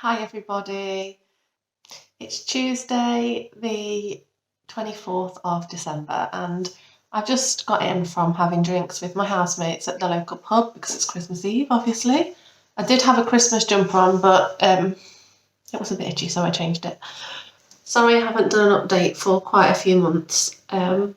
Hi everybody, it's Tuesday the 24th of December and I've just got in from having drinks with my housemates at the local pub because it's Christmas Eve obviously. I did have a Christmas jumper on but it was a bit itchy so I changed it. Sorry I haven't done an update for quite a few months. But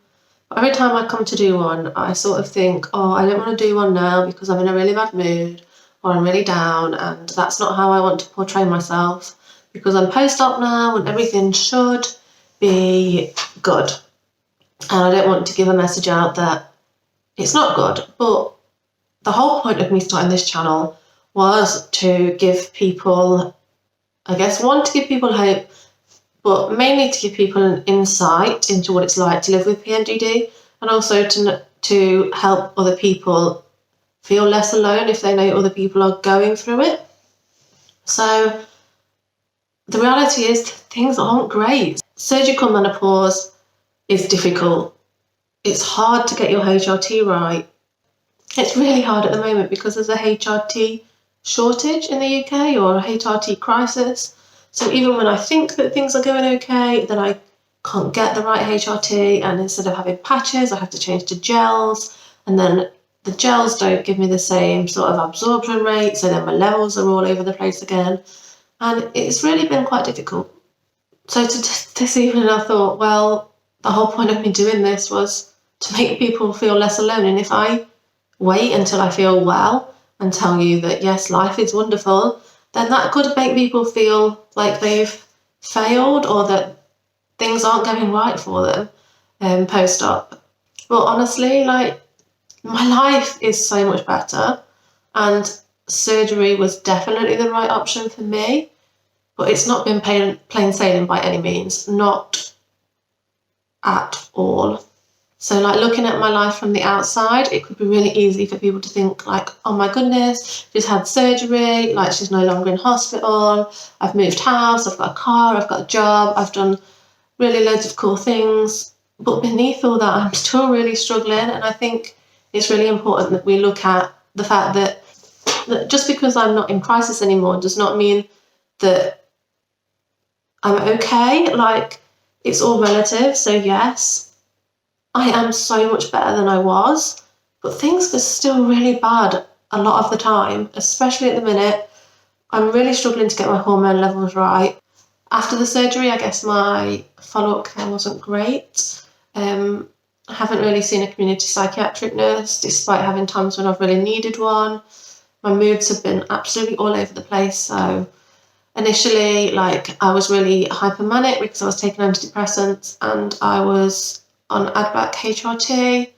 every time I come to do one I sort of think, oh, I don't want to do one now because I'm in a really bad mood or I'm really down, and that's not how I want to portray myself because I'm post-op now and everything should be good. And I don't want to give a message out that it's not good. But the whole point of me starting this channel was to give people, I guess, to give people hope, but mainly to give people an insight into what it's like to live with PMDD, and also to help other people feel less alone if they know other people are going through it. So the reality is things aren't great. Surgical menopause is difficult. It's hard to get your HRT right. It's really hard at the moment because there's a HRT shortage in the UK, or a HRT crisis. So even when I think that things are going okay, then I can't get the right HRT, and instead of having patches I have to change to gels, and then the gels don't give me the same sort of absorption rate, so then my levels are all over the place again, and it's really been quite difficult. So this evening I thought, well, the whole point of me doing this was to make people feel less alone, and if I wait until I feel well and tell you that yes, life is wonderful, then that could make people feel like they've failed or that things aren't going right for them post-op. But honestly, like, my life is so much better, and surgery was definitely the right option for me, but it's not been plain sailing by any means, not at all. So like, looking at my life from the outside, it could be really easy for people to think like, oh my goodness, she's had surgery, like she's no longer in hospital, I've moved house, I've got a car, I've got a job, I've done really loads of cool things. But beneath all that, I'm still really struggling, and I think it's really important that we look at the fact that just because I'm not in crisis anymore does not mean that I'm okay. Like, it's all relative. So yes, I am so much better than I was, but things are still really bad a lot of the time, especially at the minute. I'm really struggling to get my hormone levels right. After the surgery, I guess my follow-up care wasn't great. I haven't really seen a community psychiatric nurse, despite having times when I've really needed one. My moods have been absolutely all over the place. So initially, like, I was really hypomanic because I was taking antidepressants and I was on Advac HRT.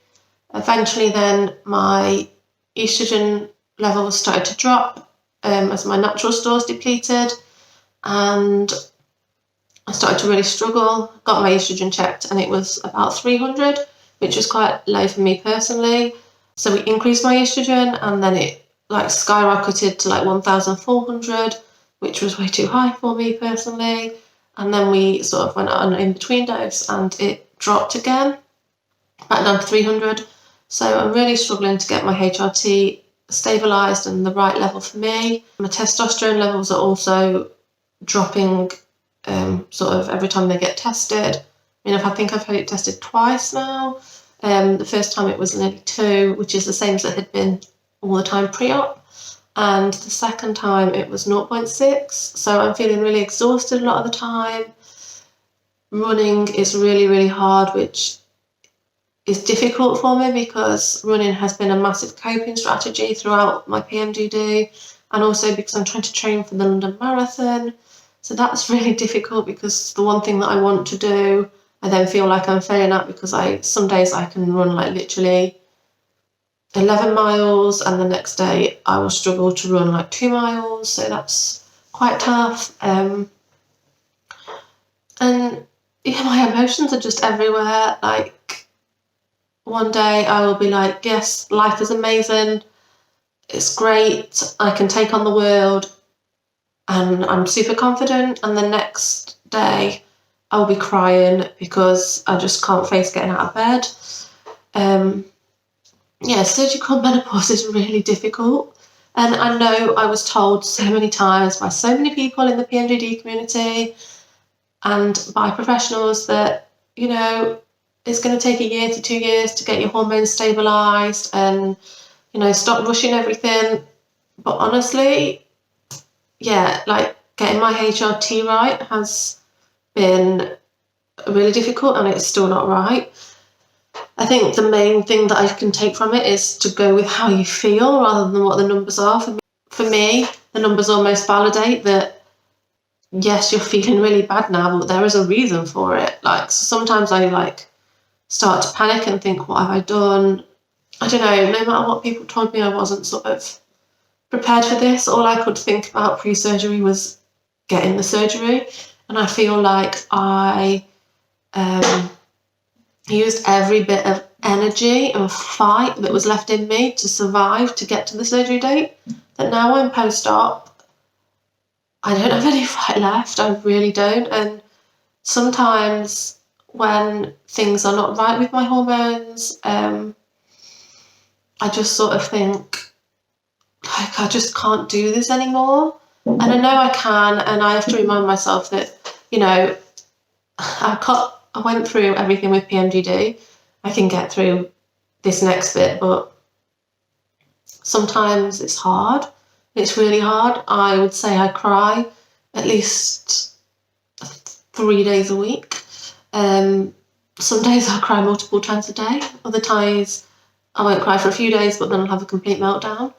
Eventually then my estrogen levels started to drop as my natural stores depleted, and I started to really struggle. Got my estrogen checked and it was about 300, which was quite low for me personally. So we increased my estrogen and then it like skyrocketed to like 1,400, which was way too high for me personally. And then we sort of went on an in-between dose and it dropped again, back down to 300. So I'm really struggling to get my HRT stabilised and the right level for me. My testosterone levels are also dropping sort of every time they get tested. I mean, I think I've had it tested twice now. The first time it was nearly 2, which is the same as it had been all the time pre-op. And the second time it was 0.6. So I'm feeling really exhausted a lot of the time. Running is really, really hard, which is difficult for me because running has been a massive coping strategy throughout my PMDD, and also because I'm trying to train for the London Marathon. So that's really difficult because the one thing that I want to do, I then feel like I'm failing at because some days I can run like literally 11 miles and the next day I will struggle to run like 2 miles. So that's quite tough. And yeah, my emotions are just everywhere. Like, one day I will be like, yes, life is amazing, it's great, I can take on the world, and I'm super confident, and the next day I'll be crying because I just can't face getting out of bed. Yeah, surgical menopause is really difficult. And I know I was told so many times by so many people in the PMDD community and by professionals that, you know, it's going to take 1 year to 2 years to get your hormones stabilised and, you know, stop rushing everything. But honestly, yeah, like getting my HRT right has been really difficult and it's still not right. I think the main thing that I can take from it is to go with how you feel rather than what the numbers are. For me, the numbers almost validate that, yes, you're feeling really bad now, but there is a reason for it. Like, sometimes I start to panic and think, what have I done? I don't know, no matter what people told me, I wasn't sort of prepared for this. All I could think about pre-surgery was getting the surgery. And I feel like I used every bit of energy and fight that was left in me to survive to get to the surgery date. That now I'm post-op, I don't have any fight left. I really don't. And sometimes when things are not right with my hormones, I just sort of think, like, I just can't do this anymore. And I know I can, and I have to remind myself that, you know, I went through everything with PMDD. I can get through this next bit, but sometimes it's hard. It's really hard. I would say I cry at least 3 days a week. Some days I cry multiple times a day. Other times I won't cry for a few days, but then I'll have a complete meltdown.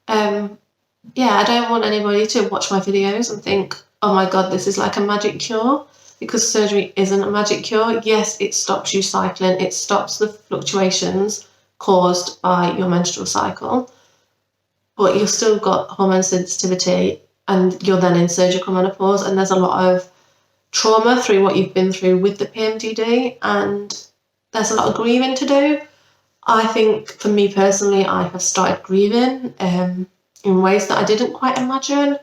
Yeah, I don't want anybody to watch my videos and think, oh my God, this is like a magic cure, because surgery isn't a magic cure. Yes, it stops you cycling. It stops the fluctuations caused by your menstrual cycle, but you've still got hormone sensitivity and you're then in surgical menopause, and there's a lot of trauma through what you've been through with the PMDD, and there's a lot of grieving to do. I think for me personally, I have started grieving in ways that I didn't quite imagine.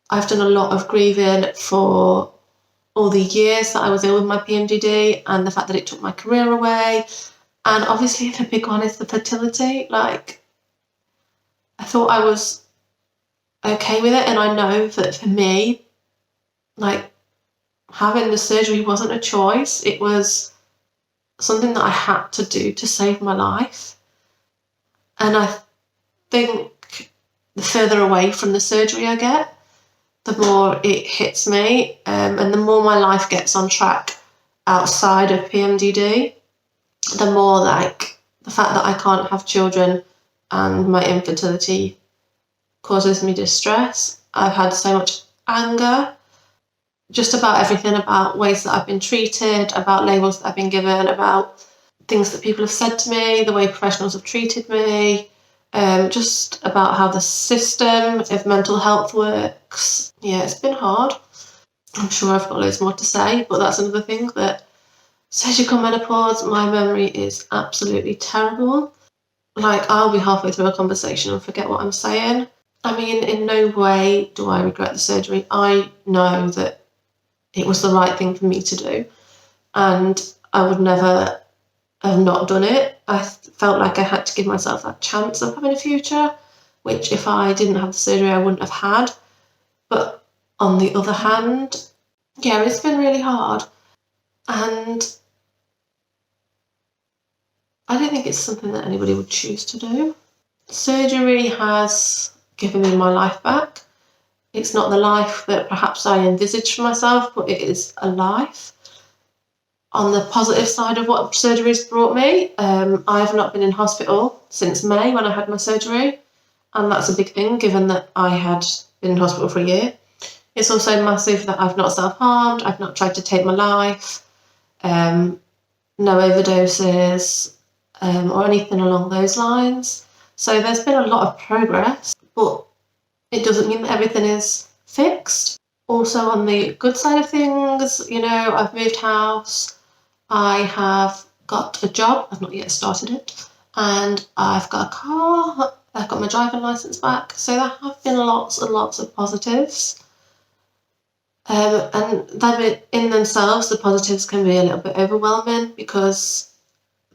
I've done a lot of grieving for all the years that I was ill with my PMDD and the fact that it took my career away. And obviously the big one is the fertility. Like, I thought I was okay with it, and I know that for me, like, having the surgery wasn't a choice. It was something that I had to do to save my life. And I think the further away from the surgery I get, the more it hits me, and the more my life gets on track outside of PMDD, the more, like, the fact that I can't have children and my infertility causes me distress. I've had so much anger just about everything, about ways that I've been treated, about labels that I've been given, about things that people have said to me, the way professionals have treated me, just about how the system of mental health works. Yeah, it's been hard. I'm sure I've got loads more to say, but that's another thing, that surgical menopause, my memory is absolutely terrible. Like, I'll be halfway through a conversation and forget what I'm saying. I mean, in no way do I regret the surgery. I know that it was the right thing for me to do, and I would never have not done it. I felt like I had to give myself that chance of having a future, which if I didn't have the surgery, I wouldn't have had. But on the other hand, yeah, it's been really hard. And I don't think it's something that anybody would choose to do. Surgery has given me my life back. It's not the life that perhaps I envisaged for myself, but it is a life. On the positive side of what surgery has brought me, I've not been in hospital since May when I had my surgery, and that's a big thing given that I had been in hospital for a year. It's also massive that I've not self-harmed, I've not tried to take my life, no overdoses, or anything along those lines. So there's been a lot of progress, but it doesn't mean that everything is fixed. Also, on the good side of things, you know, I've moved house, I have got a job, I've not yet started it, and I've got a car, I've got my driving licence back. So there have been lots and lots of positives. And then in themselves, the positives can be a little bit overwhelming because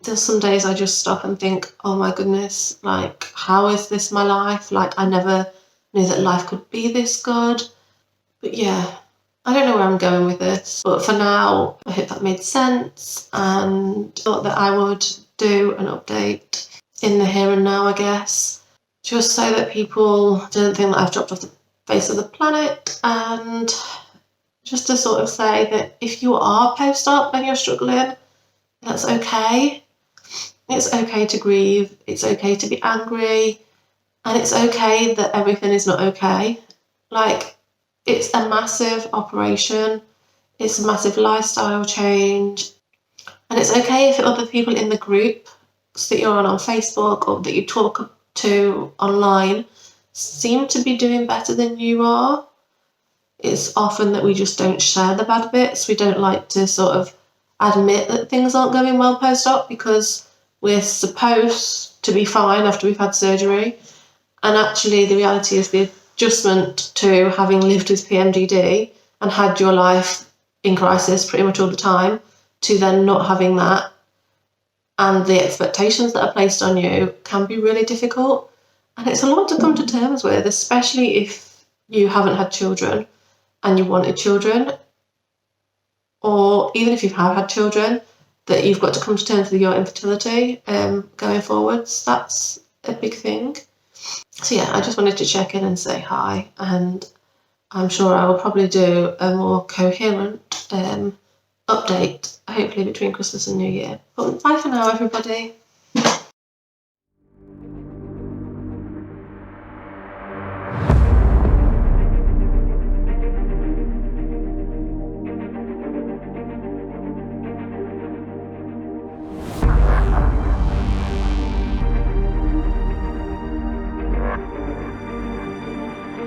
there's some days I just stop and think, oh my goodness, like, how is this my life? Like, I never knew that life could be this good. But yeah, I don't know where I'm going with this, but for now, I hope that made sense, and thought that I would do an update in the here and now, I guess, just so that people don't think that I've dropped off the face of the planet, and just to sort of say that if you are post-op and you're struggling, that's okay. It's okay to grieve, it's okay to be angry, and it's okay that everything is not okay. Like, it's a massive operation, it's a massive lifestyle change, and it's okay if other people in the group that you're on Facebook or that you talk to online seem to be doing better than you are. It's often that we just don't share the bad bits. We don't like to sort of admit that things aren't going well post-op because we're supposed to be fine after we've had surgery. And actually the reality is the adjustment to having lived with PMDD and had your life in crisis pretty much all the time, to then not having that, and the expectations that are placed on you, can be really difficult. And it's a lot to come to terms with, especially if you haven't had children and you wanted children, or even if you have had children, that you've got to come to terms with your infertility going forwards. That's a big thing. So yeah, I just wanted to check in and say hi, and I'm sure I will probably do a more coherent update, hopefully between Christmas and New Year. But bye for now, everybody.